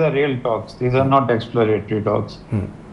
are real talks, these are not exploratory talks।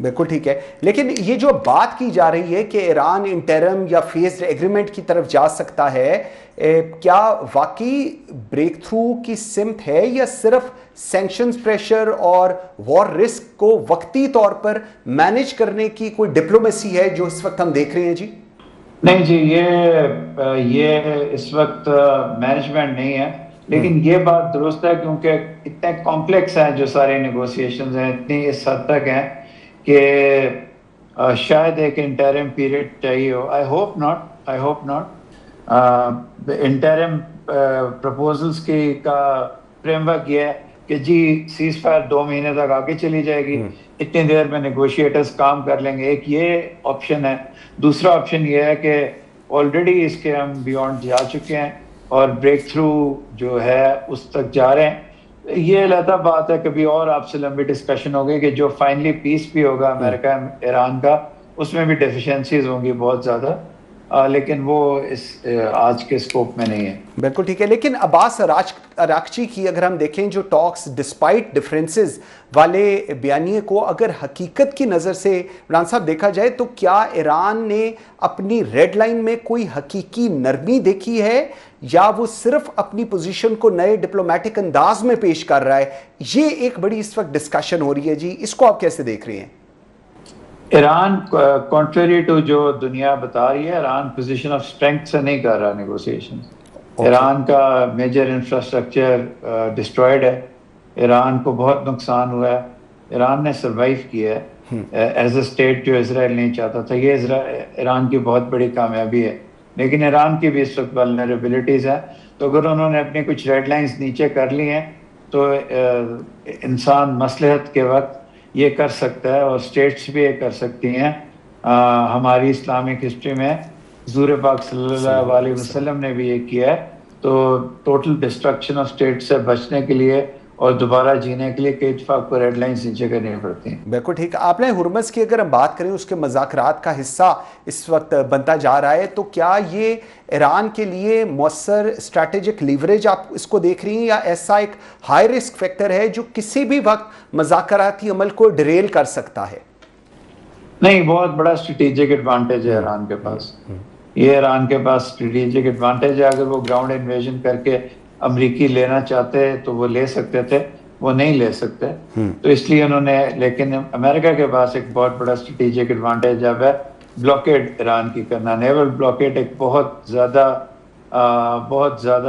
بالکل ٹھیک ہے، لیکن یہ جو بات کی جا رہی ہے کہ ایران انٹرم یا فیزڈ ایگریمنٹ کی طرف جا سکتا ہے، کیا واقعی بریک تھرو کی سمت ہے یا صرف سینکشنز پریشر اور وار رسک کو وقتی طور پر مینیج کرنے کی کوئی ڈپلومیسی ہے جو اس وقت ہم دیکھ رہے ہیں جی؟ نہیں جی، یہ اس وقت مینجمنٹ نہیں ہے، لیکن یہ بات درست ہے کیونکہ اتنے کمپلیکس ہیں جو سارے نیگوسیشنز ہیں، اتنی اس حد تک ہیں کہ شاید ایک انٹرم پیریڈ چاہیے ہو. I hope not. Interim proposals کا فریم ورک یہ ہے کہ جی سیز فائر 2 مہینے تک آگے چلی جائے گی، اتنی دیر میں نیگوشیٹرز کام کر لیں گے. ایک یہ آپشن ہے. دوسرا آپشن یہ ہے کہ آلریڈی اس کے ہم بیونڈ جا چکے ہیں اور بریک تھرو جو ہے اس تک جا رہے ہیں. یہ علیحدہ بات ہے، کبھی اور آپ سے لمبی ڈسکشن ہوگی کہ جو فائنلی پیس بھی ہوگا امریکہ ایران کا، اس میں بھی ڈیفیشنسیز ہوں گی بہت زیادہ، لیکن وہ اس آج کے اسکوپ میں نہیں ہے. بالکل ٹھیک ہے، لیکن عباس اراقچی کی اگر ہم دیکھیں جو ٹاکس ڈسپائٹ ڈفرینسز والے بیانیے کو اگر حقیقت کی نظر سے عمران صاحب دیکھا جائے تو کیا ایران نے اپنی ریڈ لائن میں کوئی حقیقی نرمی دیکھی ہے یا وہ صرف اپنی پوزیشن کو نئے ڈپلومیٹک انداز میں پیش کر رہا ہے؟ یہ ایک بڑی اس وقت ڈسکشن ہو رہی ہے جی، اس کو آپ کیسے دیکھ رہے ہیں؟ ایران کنٹریری ٹو جو دنیا بتا رہی ہے، ایران پوزیشن آف اسٹرینتھ سے نہیں کر رہا نیگوسیشن. ایران کا میجر انفراسٹرکچر ڈسٹرائڈ ہے، ایران کو بہت نقصان ہوا ہے، ایران نے سروائیو کیا ہے ایز اے اسٹیٹ جو اسرائیل نہیں چاہتا تھا. یہ ایران کی بہت بڑی کامیابی ہے، لیکن ایران کی بھی اس وقت ولنریبلٹیز ہیں. تو اگر انہوں نے اپنی کچھ ریڈ لائنز نیچے کر لی ہیں تو انسان مصلحت کے وقت یہ کر سکتا ہے، اور اسٹیٹس بھی یہ کر سکتی ہیں. ہماری اسلامک ہسٹری میں حضور پاک صلی اللہ علیہ وسلم نے بھی یہ کیا ہے. تو ٹوٹل ڈسٹرکشن آف اسٹیٹ سے بچنے کے لیے اور دوبارہ جینے کے لیے کئی اتفاق کو ریڈ لائنز نیچے کرنی پڑتی ہیں. بالکل ٹھیک. آپ نے ہرمز کی اگر ہم بات کریں اس کے مذاکرات کا حصہ اس وقت بنتا جا رہا ہے، تو کیا یہ ایران کے لیے مؤثر اسٹریٹجک لیوریج آپ اس کو دیکھ رہی ہیں یا ایسا ایک ہائی رسک فیکٹر ہے جو کسی بھی وقت مذاکراتی عمل کو ڈریل کر سکتا ہے؟ نہیں، بہت بڑا اسٹریٹجک ایڈوانٹیج ہے ایران کے پاس. یہ ایران کے پاس اسٹریٹجک ایڈوانٹیج ہے. اگر وہ گراؤنڈ انویژن کر کے امریکی لینا چاہتے تو وہ لے سکتے تھے، وہ نہیں لے سکتے. تو اس لیے انہوں نے، لیکن امریکہ کے پاس ایک بہت بڑا اسٹریٹجک ایڈوانٹیج اب ہے بلاکیڈ ایران کی کرنا. نیول بلاکیڈ ایک بہت زیادہ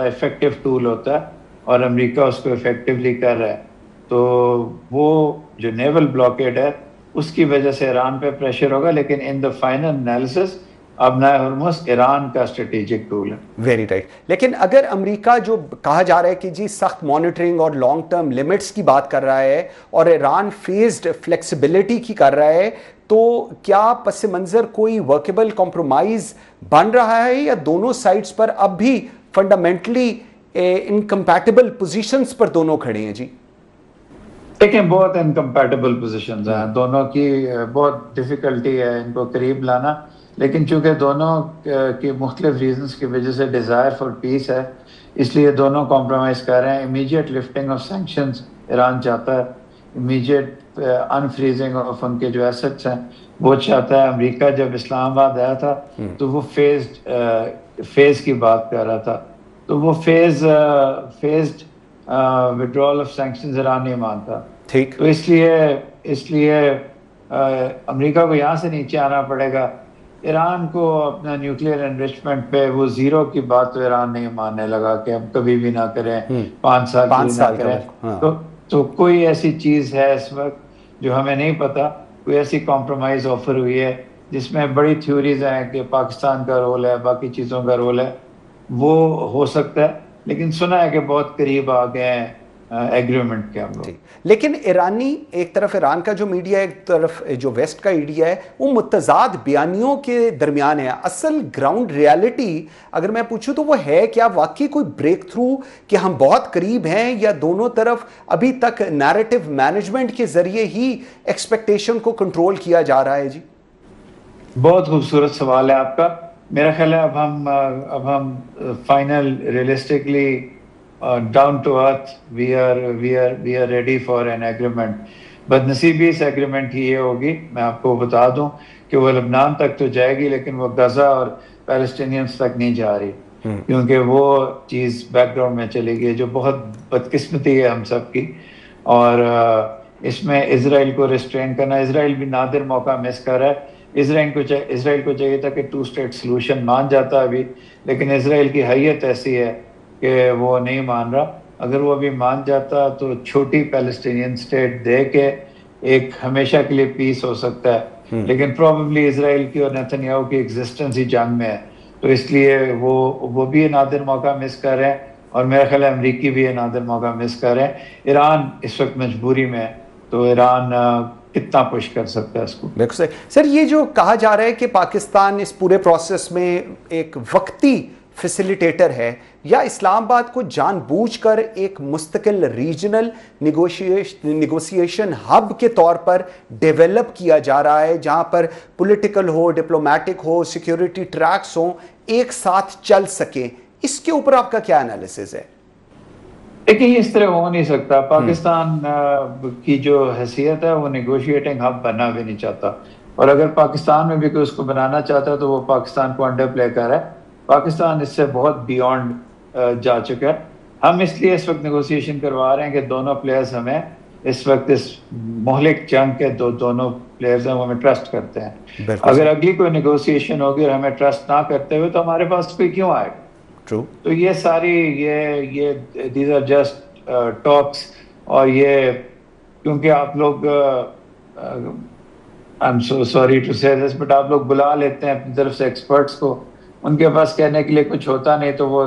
افیکٹو ٹول ہوتا ہے اور امریکہ اس کو افیکٹولی کر رہا ہے. تو وہ جو نیول بلاکیڈ ہے اس کی وجہ سے ایران پہ پریشر ہوگا، لیکن ان دا فائنل انالیسس ابنائے ہرمز ایران کا اسٹریٹجک ٹول ہے. Very right. لیکن اگر امریکہ جو کہا جا رہا ہے کہ جی سخت مانیٹرنگ اور لانگ ٹرم لمٹس کی بات کر رہا ہے اور ایران فیزڈ فلیکسیبلٹی کی کر رہا ہے، تو کیا پس منظر کوئی ورکیبل کمپرومائز بن رہا ہے یا دونوں سائڈز پر اب بھی فنڈامنٹلی انکمپیٹیبل پوزیشنز پر دونوں کھڑے ہیں جی؟ دیکھیں، بہت انکمپیٹیبل پوزیشنز ہیں دونوں کی، بہت ڈیفیکلٹی ہے ان کو قریب لانا. لیکن چونکہ دونوں کی مختلف ریزنز کی وجہ سے ڈیزائر فار پیس ہے، اس لیے دونوں کمپرومائز کر رہے ہیں. Immediate lifting of sanctions Iran چاہتا ہے، امیجیٹ انفریزنگ آف ان کے جو ایسٹس ہیں وہ چاہتا ہے. امریکہ جب اسلام آباد آیا تھا تو وہ فیز کی بات کر رہا تھا، تو وہ phased withdrawal of sanctions Iran نہیں مانتا. ٹھیک. تو اس لیے امریکہ کو یہاں سے نیچے آنا پڑے گا. ایران کو اپنا نیوکلیئر انریچمنٹ پہ وہ زیرو کی بات تو ایران نہیں ماننے لگا کہ ہم کبھی بھی نہ کریں، 5 سال نہ کریں. تو کوئی ایسی چیز ہے اس وقت جو ہمیں نہیں پتا، کوئی ایسی کمپرومائز آفر ہوئی ہے جس میں بڑی تھیوریز ہیں کہ پاکستان کا رول ہے، باقی چیزوں کا رول ہے، وہ ہو سکتا ہے. لیکن سنا ہے کہ بہت قریب آ گئے ہیں ایگریمنٹ کے ہم لوگ. لیکن ایک طرف ایران کا جو میڈیا ہے، ایک طرف جو ویسٹ کا میڈیا ہے، وہ متضاد بیانیوں کے درمیان ہے. اصل گراؤنڈ ریالٹی اگر میں پوچھوں تو وہ ہے کیا واقعی کوئی بریک تھرو کہ ہم بہت قریب ہیں، یا دونوں طرف ابھی تک نیریٹو مینجمنٹ کے ذریعے ہی ایکسپیکٹیشن کو کنٹرول کیا جا رہا ہے جی؟ بہت خوبصورت سوال ہے آپ کا. میرا خیال ہے اب ہم final realistically down to earth we are ready for an agreement. بدنصیبی اس ایگریمنٹ کی یہ ہوگی، میں آپ کو بتا دوں کہ وہ لبنان تک تو جائے گی لیکن وہ غزہ اور پیلسٹینینز تک نہیں جا رہی، کیونکہ وہ چیز بیک گراؤنڈ میں چلے گی، جو بہت بدقسمتی ہے ہم سب کی. اور اس میں اسرائیل کو ریسٹرین کرنا، اسرائیل بھی نادر موقع مس کر رہا ہے. اسرائیل کو چاہیے تھا کہ 2 اسٹیٹ سلوشن مان جاتا ابھی، لیکن اسرائیل کی حیت ایسی ہے کہ وہ نہیں مان رہا. اگر وہ ابھی مان جاتا تو چھوٹی پیلسٹینین اسٹیٹ دے کے ایک ہمیشہ کے لیے پیس ہو سکتا ہے، لیکن پروبیبلی اسرائیل کی اور نیتن یاہو کی ایگزسٹنس ہی جنگ میں ہے، تو اس لیے وہ بھی نادر موقع مس کر رہے ہیں، اور میرا خیال ہے امریکی بھی یہ نادر موقع مس کر رہے ہیں. ایران اس وقت مجبوری میں ہے، تو ایران کتنا پش کر سکتا ہے اس کو. بالکل سر، یہ جو کہا جا رہا ہے کہ پاکستان اس پورے پروسیس میں ایک وقتی فیسیلیٹیٹر ہے، یا اسلام آباد کو جان بوجھ کر ایک مستقل ریجنل نیگوسیشن ہب کے طور پر ڈیولپ کیا جا رہا ہے، جہاں پر پولیٹیکل ہو، ڈپلومیٹک ہو، سیکیورٹی ٹریکس ہوں، ایک ساتھ چل سکیں، اس کے اوپر آپ کا کیا انالیسز ہے؟ لیکن اس طرح ہو نہیں سکتا. پاکستان کی جو حیثیت ہے وہ نیگوشیٹنگ ہب بننا بھی نہیں چاہتا، اور اگر پاکستان میں بھی کوئی اس کو بنانا چاہتا ہے تو وہ پاکستان کو انڈر پلے کر رہا ہے. پاکستان اس سے بہت بیونڈ جا چکا ہے. ہم اس لیے اس وقت نیگوسیشن کروا رہے ہیں کہ دونوں پلیئرز ہمیں اس وقت اس مہلک جنگ کے دونوں پلیئرز ہیں وہ ہمیں ٹرسٹ کرتے ہیں. اگر اگلی کوئی نیگوسیشن ہوگی اور ہمیں ٹرسٹ نہ کرتے ہوئے تو ہمارے پاس کوئی کیوں آئے گا؟ تو یہ ساری یہ دیز آر جسٹ ٹاکس، اور یہ کیونکہ آپ لوگ I am so sorry to سے دس بٹ آپ لوگ بلا لیتے ہیں اپنی طرف سے ایکسپرٹس کو، ان کے پاس کہنے کے لیے کچھ ہوتا نہیں تو وہ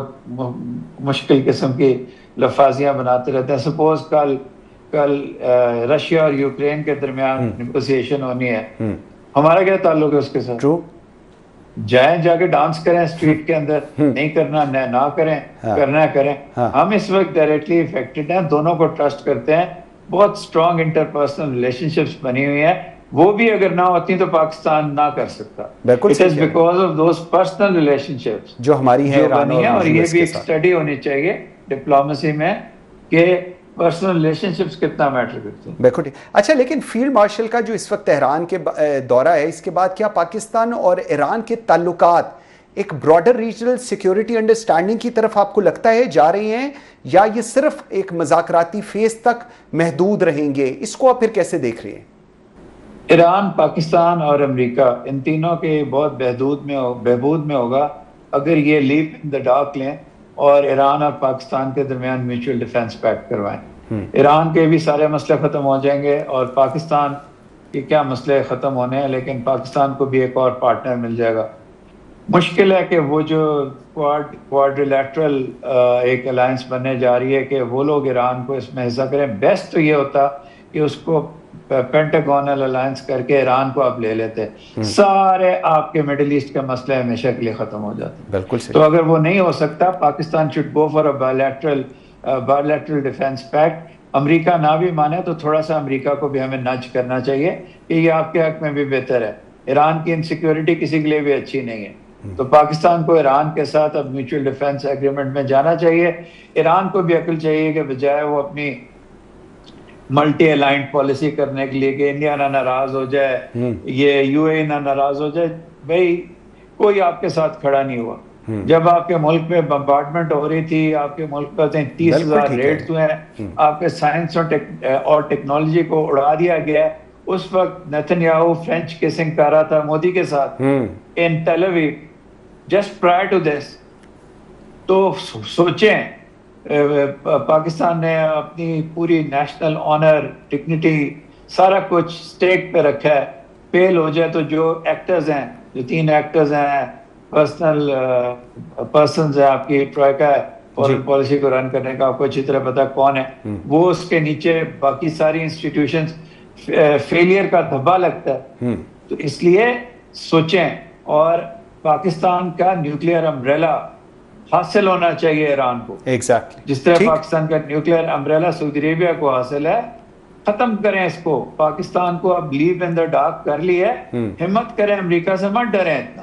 مشکل قسم کی لفاظیاں بناتے رہتے ہیں. سپوز کل رشیا اور یوکرین کے درمیان نیگوسیشن ہونی ہے، ہمارا کیا تعلق ہے اس کے ساتھ؟ جائیں جا کے ڈانس کریں اسٹریٹ کے اندر، نہیں کرنا نہ کریں، کرنا ہے کریں. ہم اس وقت ڈائریکٹلی افیکٹڈ ہیں، دونوں کو ٹرسٹ کرتے ہیں، بہت اسٹرانگ انٹرپرسنل ریلیشن شپس بنی ہوئی ہیں. وہ بھی اگر نہ ہوتی تو پاکستان نہ کر سکتا. It is because of those personal relationships جو ہماری ہیں بنی ہیں. اور یہ بھی ایک اسٹڈی ہونی چاہیے ڈپلومیسی میں کہ پرسنل ریلیشن شپس کتنا میٹر کرتے ہیں. بالکل. اچھا، لیکن فیلڈ مارشل کا جو اس وقت تہران کے دورہ ہے، اس کے بعد کیا پاکستان اور ایران کے تعلقات ایک براڈر ریجنل سیکیورٹی انڈرسٹینڈنگ کی طرف آپ کو لگتا ہے جا رہے ہیں، یا یہ صرف ایک مذاکراتی فیز تک محدود رہیں گے؟ اس کو آپ پھر کیسے دیکھ رہے ہیں؟ ایران، پاکستان اور امریکہ ان تینوں کے بہت بہبود میں ہوگا اگر یہ لیپ ان دا ڈارک لیں اور ایران اور پاکستان کے درمیان میوچل ڈیفنس پیکٹ کروائیں. ایران کے بھی سارے مسئلے ختم ہو جائیں گے اور پاکستان کے کیا مسئلے ختم ہونے ہیں، لیکن پاکستان کو بھی ایک اور پارٹنر مل جائے گا. مشکل ہے کہ وہ جو کوارڈریلیٹرل ایک الائنس بننے جا رہی ہے کہ وہ لوگ ایران کو اس میں حصہ کریں. بیسٹ تو یہ ہوتا کہ اس کو پینٹاگونل الائنس کر کے ایران کو آپ لے لیتے، سارے آپ کے مڈل ایسٹ کے مسئلے ہمیشہ کے لیے ختم ہو جاتے. بالکل. تو اگر وہ نہیں ہو سکتا، Pakistan should go for a bilateral defence pact. امریکہ نہ بھی مانے تو تھوڑا سا امریکہ کو بھی ہمیں نچ کرنا چاہیے کہ یہ آپ کے حق میں بھی بہتر ہے. ایران کی انسیکیورٹی کسی کے لیے بھی اچھی نہیں ہے، تو پاکستان کو ایران کے ساتھ اب میوچل ڈیفنس ایگریمنٹ میں جانا چاہیے. ایران کو بھی عقل چاہیے کہ بجائے وہ اپنی ملٹی الائنڈ پالیسی کرنے کے لیے کہ انڈیا نہ ناراض ہو جائے، یہ یو اے نہ ناراض ہو جائے، بھائی کوئی آپ کے ساتھ کھڑا نہیں ہوا. جب آپ کے ملک میں بمبارڈمنٹ ہو رہی تھی، آپ کے ملک پر 30,000 ریڈز ہوئے ہیں، آپ کے سائنس اور ٹیکنالوجی کو اڑا دیا گیا ہے، اس وقت نیتن یاہو فرینچ کیسنگ کر رہا تھا مودی کے ساتھ in Tel Aviv just prior to this. تو سوچیں، پاکستان نے اپنی پوری نیشنل آنر، ڈگنیٹی، سارا کچھ سٹیک پہ رکھا ہے. فیل ہو جائے تو جو ایکٹرز ہیں، جو 3 ایکٹرز ہیں، پرسنز ہیں آپ کی ٹرائیکا فورن پالیسی کو رن کرنے کا، آپ کو اچھی طرح پتا کون ہے وہ، اس کے نیچے باقی ساری انسٹیٹیوشنز فیلئر کا دھبا لگتا ہے. تو اس لیے سوچیں، اور پاکستان کا نیوکلیئر امبریلا حاصل ہونا چاہیے ایران کو. جس طرح پاکستان کا نیوکلیئر امبریلا سعودی عربیہ کو حاصل ہے، ختم کریں اس کو. پاکستان کو اب لیو ان دا ڈارک کر لی ہے، ہمت کریں، امریکہ سے مت ڈریں اتنا.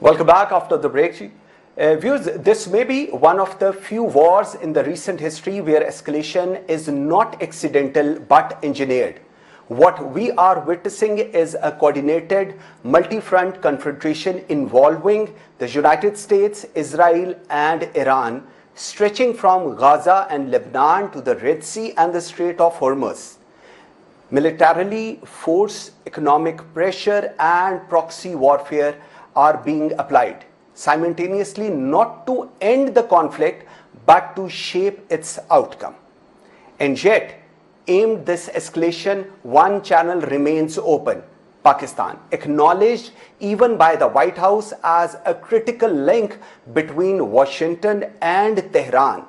Welcome back after the break. Viewers, this may be one of the few wars in the recent history where escalation is not accidental but engineered. What we are witnessing is a coordinated multi-front confrontation involving the United States, Israel and Iran, stretching from Gaza and Lebanon to the Red Sea and the Strait of Hormuz. Militarily, force, economic pressure and proxy warfare are being applied simultaneously, not to end the conflict but to shape its outcome. And yet, aimed this escalation, one channel remains open: Pakistan, acknowledged even by the White House as a critical link between Washington and Tehran.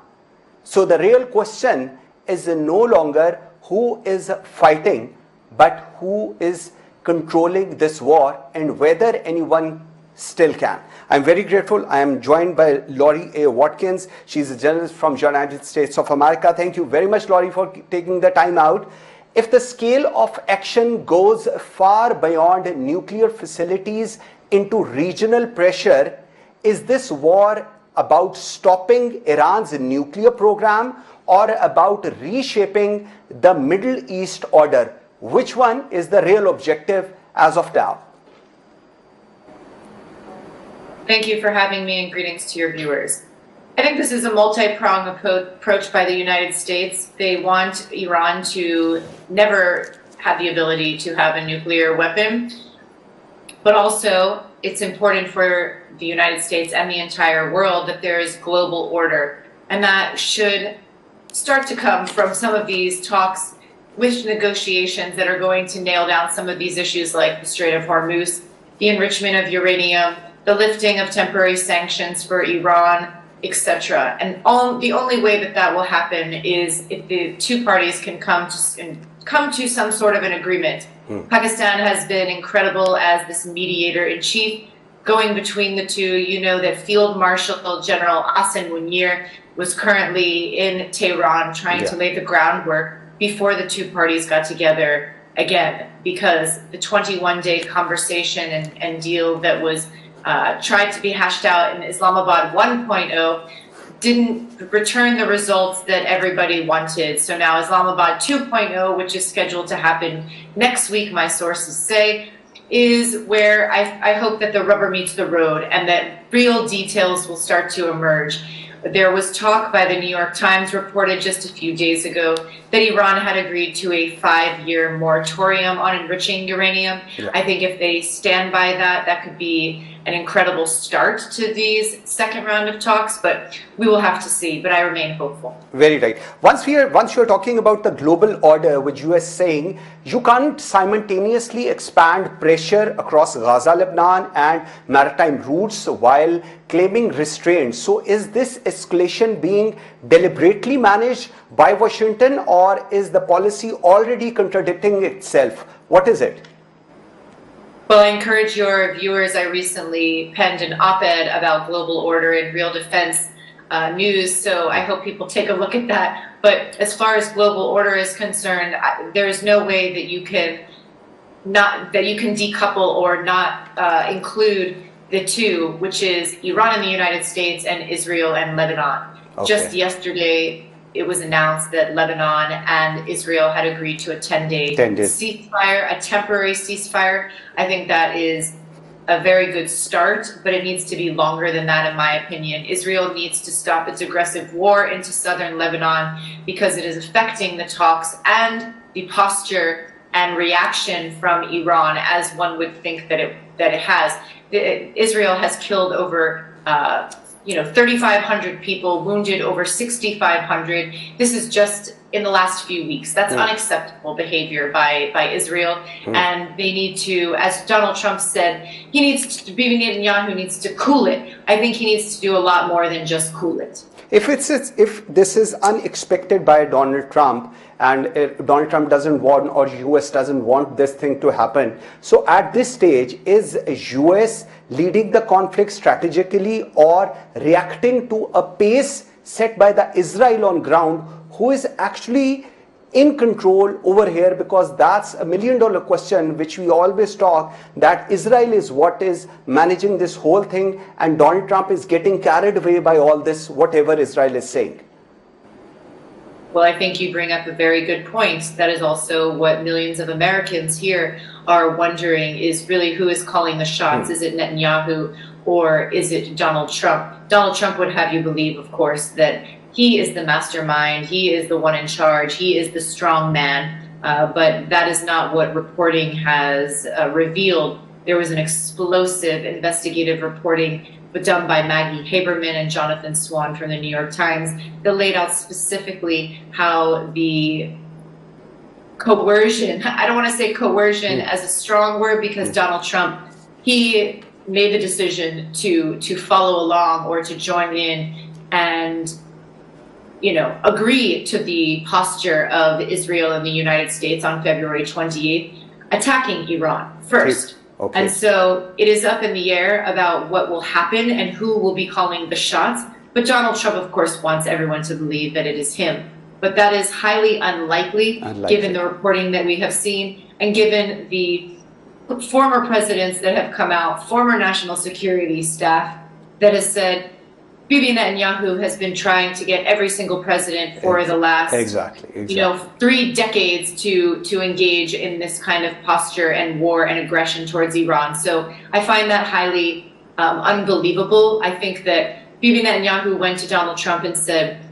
So the real question is no longer who is fighting, but who is controlling this war and whether anyone still can. I'm very grateful. I am joined by Lori A. Watkins. She's a journalist from United States of America. Thank you very much, Lori, for taking the time out. If the scale of action goes far beyond nuclear facilities into regional pressure, is this war about stopping Iran's nuclear program or about reshaping the Middle East order? Which one is the real objective as of now? Thank you for having me, and greetings to your viewers. I think this is a multi-pronged approach by the United States. They want Iran to never have the ability to have a nuclear weapon, but also it's important for the United States and the entire world that there is global order, and that should start to come from some of these talks with negotiations that are going to nail down some of these issues like the Strait of Hormuz, the enrichment of uranium, the lifting of temporary sanctions for Iran, etc. And the only way that that will happen is if the two parties can come to some sort of an agreement. Pakistan has been incredible as this mediator-in-chief, going between the two. You know that Field Marshal General Hassan Munir was currently in Tehran trying to lay the groundwork before the two parties got together again, because the 21-day conversation and deal that was tried to be hashed out in Islamabad 1.0 didn't return the results that everybody wanted. So now Islamabad 2.0, which is scheduled to happen next week, my sources say, is where I hope that the rubber meets the road and that real details will start to emerge. There was talk by the New York Times, reported just a few days ago, that Iran had agreed to a 5-year moratorium on enriching uranium. I think if they stand by that, that could be an incredible start to these second round of talks, but we will have to see. But I remain hopeful. Very right. Once you're talking about the global order, which US saying you can't simultaneously expand pressure across Gaza, Lebanon, and maritime routes while claiming restraint. So is this escalation being deliberately managed by Washington, or is the policy already contradicting itself? What is it? Well, I encourage your viewers. I recently penned an op-ed about global order in Real Defense News, so I hope people take a look at that. But as far as global order is concerned, there is no way that you can decouple or not include the two, which is Iran and the United States and Israel and Lebanon. Just yesterday, it was announced that Lebanon and Israel had agreed to a 10-day ceasefire, a temporary ceasefire. I think that is a very good start, but it needs to be longer than that, in my opinion. Israel needs to stop its aggressive war into southern Lebanon because it is affecting the talks and the posture and reaction from Iran, as one would think that it has. Israel has killed over 3,500 people wounded, over 6,500. This is just in the last few weeks. That's unacceptable behavior by Israel. And they need to, as Donald Trump said, Bibi Netanyahu needs to cool it. I think he needs to do a lot more than just cool it. If this is unexpected by Donald Trump, and Donald Trump doesn't want, or US doesn't want this thing to happen, so at this stage, is US leading the conflict strategically or reacting to a pace set by the Israel on ground, who is actually in control over here? Because that's $1 million question which we always talk, that Israel is what is managing this whole thing, and Donald Trump is getting carried away by all this, whatever Israel is saying. Well, I think you bring up a very good point. That is also what millions of Americans here are wondering, is really who is calling the shots. Is it Netanyahu or is it Donald Trump? Donald Trump would have you believe, of course, that he is the mastermind, he is the one in charge, he is the strong man, but that is not what reporting has revealed. There was an explosive investigative reporting done by Maggie Haberman and Jonathan Swan from the New York Times that laid out specifically how the coercion, I don't want to say coercion as a strong word, because Donald Trump, he made the decision to follow along or to join in and agree to the posture of Israel and the United States on February 28th, attacking Iran first. Okay. And so it is up in the air about what will happen and who will be calling the shots. But Donald Trump, of course, wants everyone to believe that it is him. But that is highly unlikely. Given the reporting that we have seen, and given the former presidents that have come out, former national security staff that has said, Bibi Netanyahu has been trying to get every single president for the last 3 decades to engage in this kind of posture and war and aggression towards Iran. So I find that highly unbelievable. I think that Bibi Netanyahu went to Donald Trump and said,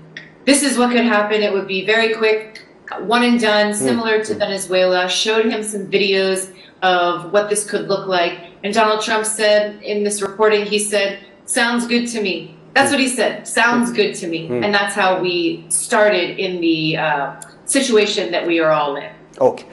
this is what could happen. It would be very quick, one and done, similar to Venezuela, showed him some videos of what this could look like. And Donald Trump said in this reporting, he said, sounds good to me. That's what he said. Sounds good to me. And that's how we started in the situation that we are all in. Okay.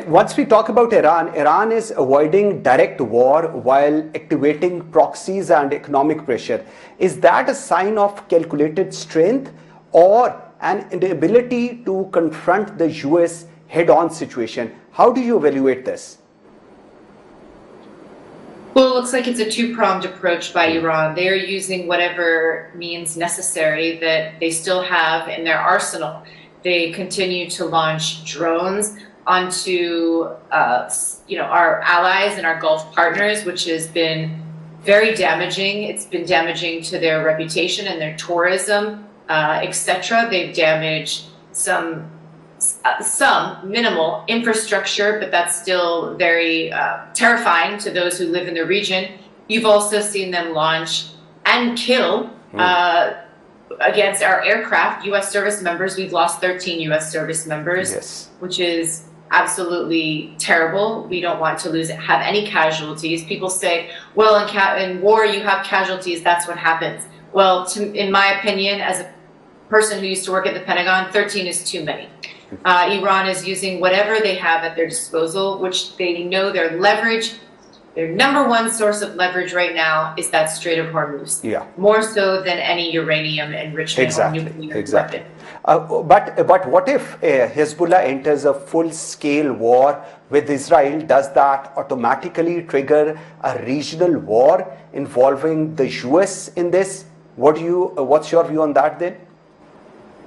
Once we talk about Iran, Iran is avoiding direct war while activating proxies and economic pressure. Is that a sign of calculated strength or an inability to confront the US head-on situation? How do you evaluate this? Well, it looks like it's a two-pronged approach by Iran. They are using whatever means necessary that they still have in their arsenal. They continue to launch drones onto our allies and our Gulf partners, which has been very damaging. It's been damaging to their reputation and their tourism, etc. They've damaged some minimal infrastructure, but that's still very terrifying to those who live in the region. You've also seen them launch and kill against our aircraft, U.S. service members. We've lost 13 U.S. service members, which is absolutely terrible. We don't want to have any casualties. People say, well, in war you have casualties, that's what happens. Well, in my opinion, as a person who used to work at the Pentagon, 13 is too many. Iran is using whatever they have at their disposal, which they know their leverage. Their number one source of leverage right now is that Strait of Hormuz. More so than any uranium enrichment or nuclear weapon. But what if Hezbollah enters a full-scale war with Israel? Does that automatically trigger a regional war involving the US in this? What's your view on that then?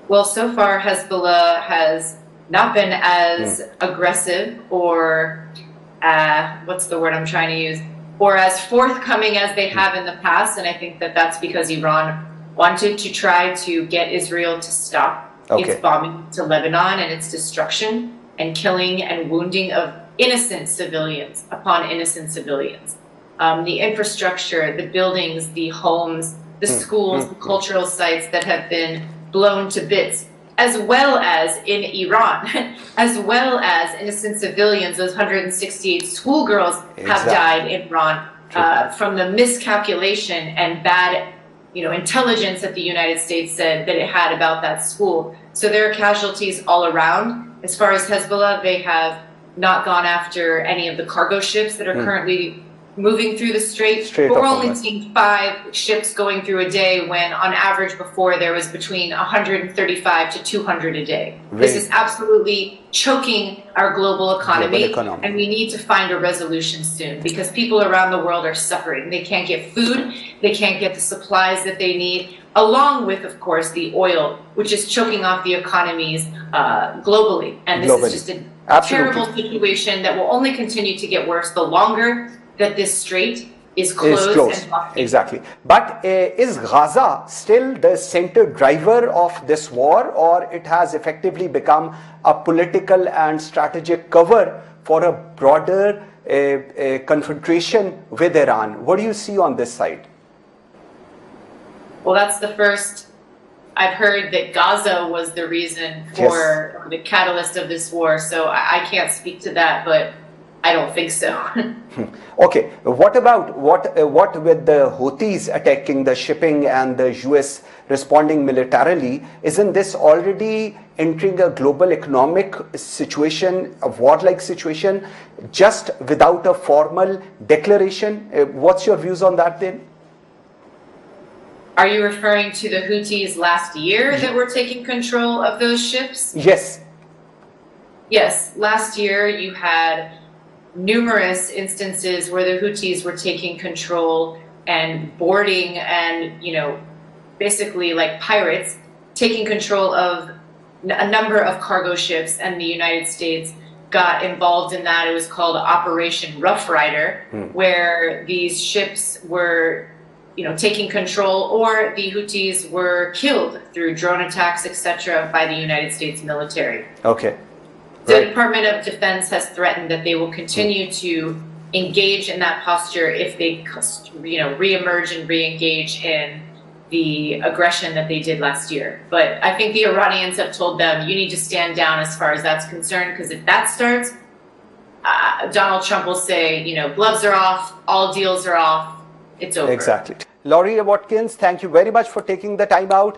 Well, so far Hezbollah has not been as aggressive or what's the word I'm trying to use, or as forthcoming as they have in the past. And I think that that's because Iran wanted to try to get Israel to stop its bombing to Lebanon and its destruction and killing and wounding of innocent civilians upon innocent civilians. The infrastructure, the buildings, the homes, the schools, the cultural sites that have been blown to bits, as well as in Iran, as well as innocent civilians. Those 168 schoolgirls have died in Iran from the miscalculation and bad intelligence that the United States said that it had about that school. So there are casualties all around. As far as Hezbollah, they have not gone after any of the cargo ships that are currently moving through the strait, but we're only seeing 5 ships going through a day when on average before there was between 135 to 200 a day. This is absolutely choking our global economy, and we need to find a resolution soon because people around the world are suffering. They can't get food, they can't get the supplies that they need, along with, of course, the oil, which is choking off the economies globally. And this is just a terrible situation that will only continue to get worse the longer that this strait is closed. And exactly. But is Gaza still the center driver of this war, or it has effectively become a political and strategic cover for a broader confrontation with Iran? What do you see on this side? Well, that's the first I've heard that Gaza was the reason for the catalyst of this war. So I can't speak to that, but I don't think so. Okay, what about what with the Houthis attacking the shipping and the US responding militarily? Isn't this already entering a global economic situation, a warlike situation, just without a formal declaration? What's your views on that then? Are you referring to the Houthis last year that were taking control of those ships? Yes. Yes, last year you had numerous instances where the Houthis were taking control and boarding and, basically like pirates, taking control of a number of cargo ships, and the United States got involved in that. It was called Operation Rough Rider, where these ships were taking control, or the Houthis were killed through drone attacks, etc., by the United States military. Okay. The Department of Defense has threatened that they will continue to engage in that posture if they, reemerge and reengage in the aggression that they did last year. But I think the Iranians have told them, you need to stand down as far as that's concerned, because if that starts, Donald Trump will say, gloves are off, all deals are off, it's over. Exactly. Laurie Watkins, thank you very much for taking the time out.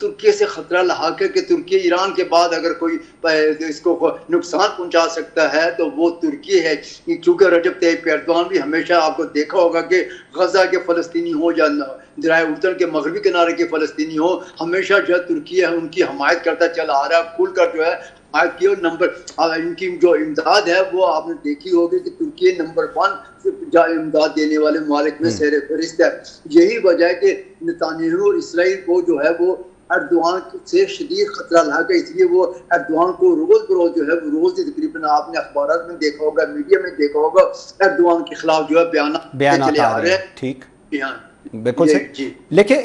ترکی سے خطرہ لاحق ہے کہ ترکی ایران کے بعد اگر کوئی اس کو نقصان پہنچا سکتا ہے تو وہ ترکی ہے، کیونکہ رجب طیب ایردوان بھی ہمیشہ آپ کو دیکھا ہوگا کہ غزہ کے فلسطینی ہو یا دریائے اردن کے مغربی کنارے کے فلسطینی ہو، ہمیشہ جو ہے ترکی ہے ان کی حمایت کرتا چلا آ رہا ہے، کھل کر جو ہے حمایت کی. اور نمبر ان کی جو امداد ہے وہ آپ نے دیکھی ہوگی کہ ترکی نمبر 1 امداد دینے والے ممالک میں زیر فہرست ہے. یہی وجہ ہے کہ نتانیاہو اور اسرائیل کو جو ہے وہ ایردوان سے شدید خطرہ لاحق ہے، اس لیے وہ ایردوان کو روز بروز جو ہے روز ہی تقریباً آپ نے اخبارات میں دیکھا ہوگا، میڈیا میں دیکھا ہوگا، ایردوان کے خلاف جو ہے بیانات چلے آ رہے ہیں. ٹھیک، ہاں بالکل صحیح.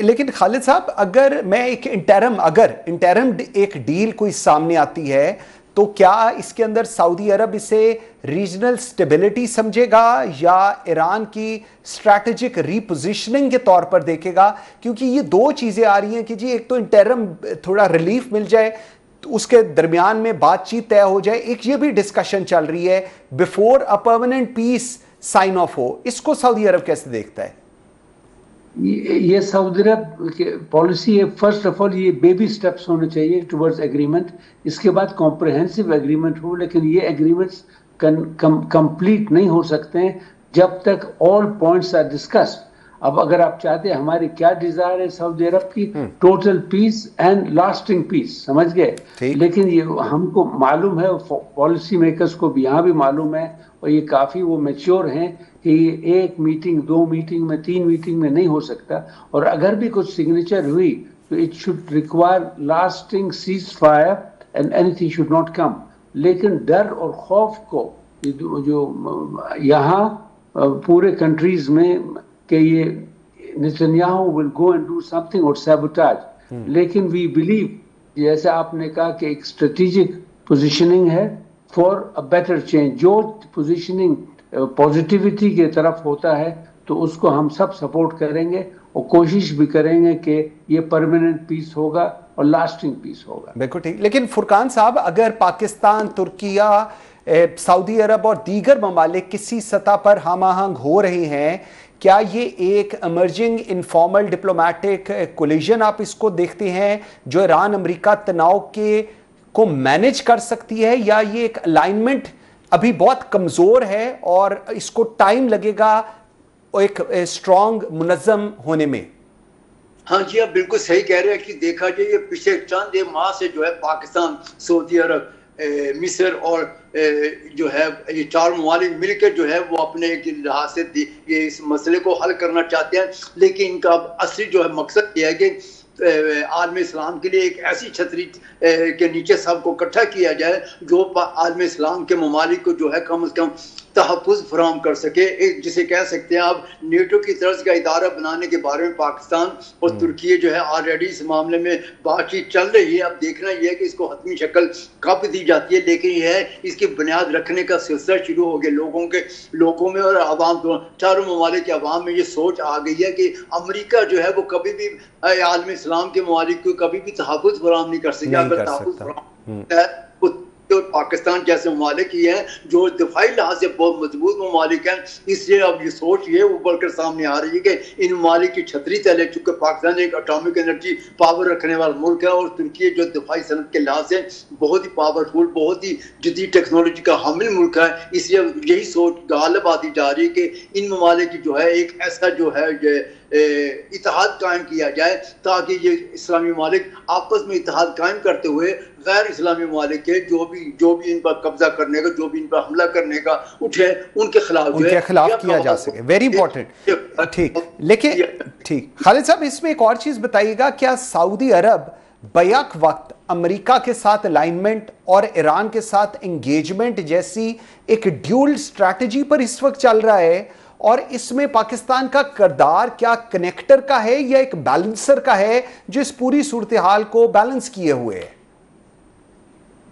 لیکن خالد صاحب اگر میں ایک انٹرم ایک ڈیل کوئی سامنے آتی ہے تو کیا اس کے اندر سعودی عرب اسے ریجنل سٹیبلٹی سمجھے گا یا ایران کی اسٹریٹجک ریپوزیشننگ کے طور پر دیکھے گا؟ کیونکہ یہ دو چیزیں آ رہی ہیں کہ جی ایک تو انٹرم تھوڑا ریلیف مل جائے تو اس کے درمیان میں بات چیت طے ہو جائے، ایک یہ بھی ڈسکشن چل رہی ہے before a permanent peace sign off ہو. اس کو سعودی عرب کیسے دیکھتا ہے؟ یہ سعودی عرب کی پالیسی ہے فرسٹ آف آل یہ بیبی سٹیپس ہونے چاہیے ٹورڈز ایگریمنٹ، اس کے بعد کمپریہنسو ایگریمنٹ ہو، لیکن یہ ایگریمنٹس کمپلیٹ نہیں ہو سکتے ہیں جب تک آل پوائنٹس آر ڈسکسڈ. اب اگر آپ چاہتے ہیں ہماری کیا ڈیزائر ہے سعودی عرب کی، ٹوٹل پیس اینڈ لاسٹنگ پیس، سمجھ گئے؟ لیکن یہ ہم کو معلوم ہے، پالیسی میکرز کو بھی یہاں بھی معلوم ہے اور یہ کافی وہ میچور ہیں کہ یہ 1 میٹنگ 2 میٹنگ میں 3 میٹنگ میں نہیں ہو سکتا، اور اگر بھی کچھ سگنیچر ہوئی تو it should require lasting cease fire and any thing should not come. لیکن ڈر اور خوف کو جو یہاں پورے کنٹریز میں کہ یہ Netanyahu will go and do something اور سیبوٹاج، لیکن وی بلیو جیسے آپ نے کہا کہ ایک اسٹریٹجک پوزیشننگ ہے فار اے بیٹر چینج. جو پوزیشننگ پازیٹیوٹی کی طرف ہوتا ہے تو اس کو ہم سب سپورٹ کریں گے اور کوشش بھی کریں گے کہ یہ پرماننٹ پیس ہوگا اور لاسٹنگ پیس ہوگا. بالکل ٹھیک. لیکن فرقان صاحب اگر پاکستان، ترکیہ، سعودی عرب اور دیگر ممالک کسی سطح پر ہم آہنگ ہو رہے ہیں، کیا یہ ایک ایمرجنگ انفارمل ڈپلومیٹک کولیجن آپ اس کو دیکھتے ہیں جو ایران امریکہ تناؤ کو مینج کر سکتی ہے، یا یہ ایک الائنمنٹ ابھی بہت کمزور ہے اور اس کو ٹائم لگے گا ایک اسٹرانگ منظم ہونے میں؟ ہاں جی، آپ بالکل صحیح کہہ رہے ہیں کہ دیکھا جائے یہ پچھلے چند ماہ سے جو ہے پاکستان، سعودی عرب، مصر اور جو ہے یہ 4 ممالک مل کے جو ہے وہ اپنے ایک لحاظ سے یہ اس مسئلے کو حل کرنا چاہتے ہیں، لیکن ان کا اصلی جو ہے مقصد یہ ہے کہ عالم اسلام کے لیے ایک ایسی چھتری کے نیچے سب کو اکٹھا کیا جائے جو عالم اسلام کے ممالک کو جو ہے کم از کم تحفظ فراہم کر سکے. ایک جسے کہہ سکتے ہیں آپ نیٹو کی طرز کا ادارہ بنانے کے بارے میں پاکستان اور ترکی جو ہے آلریڈی اس معاملے میں بات چیت چل رہی ہے. اب دیکھنا یہ ہے کہ اس کو حتمی شکل کب دی جاتی ہے، لیکن یہ ہے اس کی بنیاد رکھنے کا سلسلہ شروع ہو گیا. لوگوں میں اور عوام، چاروں ممالک کے عوام میں یہ سوچ آ گئی ہے کہ امریکہ جو ہے وہ کبھی بھی عالم اسلام کے ممالک کو کبھی بھی تحفظ فراہم نہیں کر سکے. اگر تحفظ فراہم ہے اور پاکستان جیسے ممالک ہی ہیں جو دفاعی لحاظ سے بہت مضبوط ممالک ہیں، اس لیے اب یہ سوچ یہ ابھر کر سامنے آ رہی ہے کہ ان ممالک کی چھتری تلے، چونکہ پاکستان ایک اٹامک انرجی پاور رکھنے والا ملک ہے اور ترکی جو دفاعی صنعت کے لحاظ سے بہت ہی پاورفل، بہت ہی جدید ٹیکنالوجی کا حامل ملک ہے، اس لیے یہی سوچ غالب آتی جا رہی ہے کہ ان ممالک کی جو ہے ایک ایسا جو ہے اتحاد قائم کیا جائے تاکہ یہ اسلامی ممالک آپس میں اتحاد قائم کرتے ہوئے غیر اسلامی ممالک کے جو بھی ان پر قبضہ کرنے کا، جو بھی ان پر حملہ کرنے کا اٹھے، ان کے خلاف کیا جا سکے. Very important. ٹھیک. لیکن ٹھیک خالد صاحب اس میں ایک اور چیز بتائیے گا، کیا سعودی عرب بیک وقت امریکہ کے ساتھ الائنمنٹ اور ایران کے ساتھ انگیجمنٹ جیسی ایک ڈیول اسٹریٹجی پر اس وقت چل رہا ہے، اور اس میں پاکستان کا کردار کیا کنیکٹر کا ہے یا ایک بیلنسر کا ہے جو اس پوری صورتحال کو بیلنس کیے ہوئے ہے؟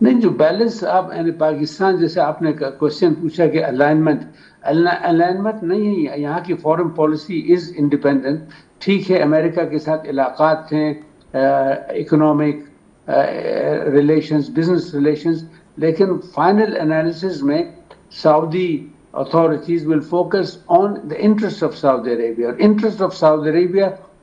نہیں، جو بیلنس آپ یعنی پاکستان جیسے آپ نے کوشچن پوچھا کہ الائنمنٹ نہیں ہے، یہاں کی فورن پالیسی از انڈیپینڈنٹ. ٹھیک ہے امریکہ کے ساتھ علاقات ہیں، اکنامک ریلیشنز، بزنس ریلیشنز، لیکن فائنل انالیسز میں سعودی authorities will focus on the interest of Saudi Arabia. Interest of Saudi Arabia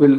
will